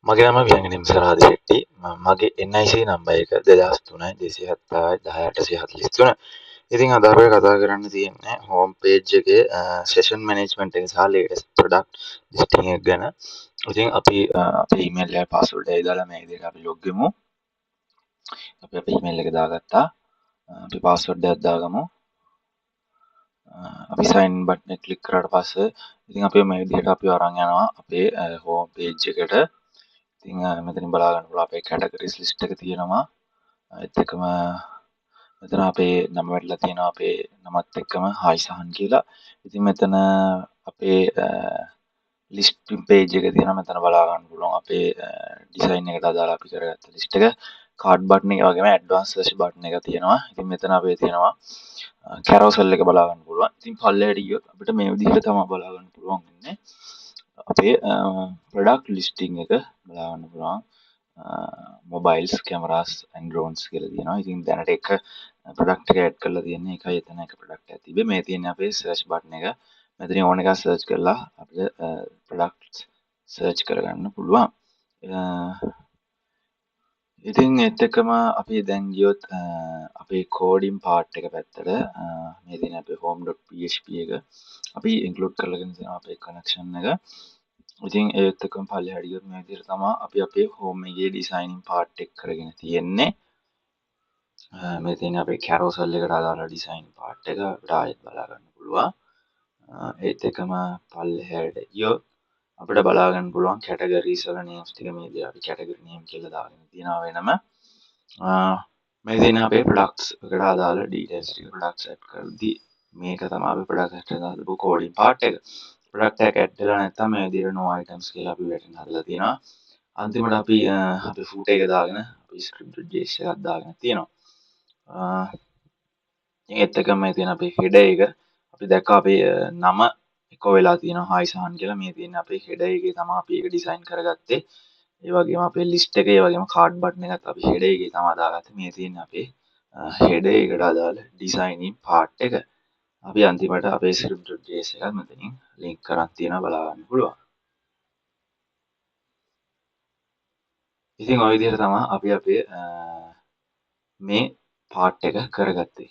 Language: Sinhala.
මගේ නම ව්‍යංගනිම් සරාදි ශෙට්ටි. මගේ NIC නම්බර එක 2003 270 1843. ඉතින් අද අපි කතා කරන්න තියෙන්නේ හෝම් පේජ් එකේ සෙෂන් මැනේජ්මන්ට් එක සහ ලේටස්ට් ප්‍රොඩක්ට් ලිස්ටිං එක ගැන. ඉතින් අපි අපේ ඊමේල් එකේ පාස්වර්ඩ් එක දාලා මේ විදිහට අපි ලොග් වෙමු. අපි අපේ ඊමේල් එක දාගත්තා. අපි පාස්වර්ඩ් එකක් දාගමු. අපි සයින් බටන් එක ක්ලික් කරාට පස්සේ ඉතින් අපි මේ විදිහට අපි අරන් යනවා අපේ හෝම් පේජ් එකට. ඉතින් මෙතනින් බලා ගන්න පුළුවන් අපේ කැටගරිස් ලිස්ට් එක තියෙනවා. ඒත් එක්කම මෙතන අපේ නම වැටලා තියෙනවා අපේ නමත් එක්කම හායි සහන් කියලා. ඉතින් මෙතන අපේ ලිස්ටින් පේජ් එක තියෙනවා. මෙතන බලා ගන්න පුළුවන් අපේ ඩිසයින් එකට අදාළ අපි කරගත්ත ලිස්ට් එක. කාඩ් බටන් එක වගේම ඇඩ්වාන්ස් සර්ච් බටන් එක තියෙනවා. ඉතින් මෙතන අපේ තියෙනවා කැරෝසල් එක බලා ගන්න පුළුවන්. ඉතින් පල්ලෙහාට ගියොත් අපිට මේ විදිහට තමයි බලා ගන්න පුළුවන් වෙන්නේ. අපේ ප්‍රොඩක්ට් ලිස්ටිං එක බලා ගන්න පුළුවන්. මොබයිල්ස් කැමරාස් ඇන්ඩ් ඩ්‍රෝන්ස් කියලා තියෙනවා. ඉතින් දැනට එක ප්‍රොඩක්ට් එක ඇඩ් කරලා තියෙන්නේ. ඒකයි එතන එක ප්‍රොඩක්ට් එකක් තිබ්බේ. මේ තියෙන්නේ අපේ සර්ච් බටන් එක. මෙතනින් ඕන එකක් සර්ච් කරලා අපිට ප්‍රොඩක්ට්ස් සර්ච් කරගන්න පුළුවන්. ඉතින් ඒත් එක්කම අපි දැන් ගියොත් අපේ කෝඩින් පාර්ට් එක පැත්තට මේ තියෙන අපේ home.php එක අපි ඉන්ක්ලූඩ් කරලාගෙන තියෙනවා අපේ කනෙක්ෂන් එක. ඉතින් ඒත් එක්කම පල්ලෙහාට ගියොත් මේ විදිහට තමයි අපි අපේ home එකේ ඩිසයිනින් පාර්ට් එක කරගෙන තියෙන්නේ. මේ තියෙන අපේ කැරෝසල් එකට අදාළ ඩිසයින් පාර්ට් එක අපිට ආයෙත් බලා ගන්න පුළුවන්. ඒත් එක්කම පල්ලෙහාට ගියොත් අපිට බලා ගන්න පුළුවන් කැටගරිස් වල නේම්ස් ටික මේ විදිහට අපි කැටගරි නේම් කියලා දාගෙන තියෙනවා වෙනම. මේ තියෙන අපේ ප්‍රොඩක්ට්ස් එකට අදාළ ඩීටේල්ස් ටික ප්‍රොඩක්ට්ස් ඇඩ් කරද්දී මේක තමයි අපි ප්‍රොඩක්ට් එකට දාපු කෝඩින් පාර්ට් එක. ප්‍රොඩක්ට් එක ඇඩ් වෙලා නැත්නම් මේ විදිහට no items කියලා අපි වැටෙන හදලා තියෙනවා. අන්තිමට අපි අපේ footer එක දාගෙන අපි script.js එකක් දාගෙන තියෙනවා. ඒත් එක්කම මේ තියෙන අපේ header එක අපි දැක්කා අපේ නම එකෝ වෙලා තියෙනවා හායි සහන් කියලා. මේ තියෙන අපේ header එකේ තමයි අපි ඒක ඩිසයින් කරගත්තේ. ඒ වගේම අපේ ලිස්ට් එකේ ඒ වගේම කාඩ් බටන් එකත් අපි header එකේ තමයි දාගත්තේ. මේ තියෙන අපේ header එකට අදාළ ඩිසයිනින් පාර්ට් එක. අපි අන්තිමට අපේ script.js එකත් මෙතනින් ලින්ක් කරන් තියෙනවා බලා ගන්න පුළුවන්. ඉතින් ওই විදිහට තමයි අපි අපේ මේ පාර්ට් එක කරගත්තේ.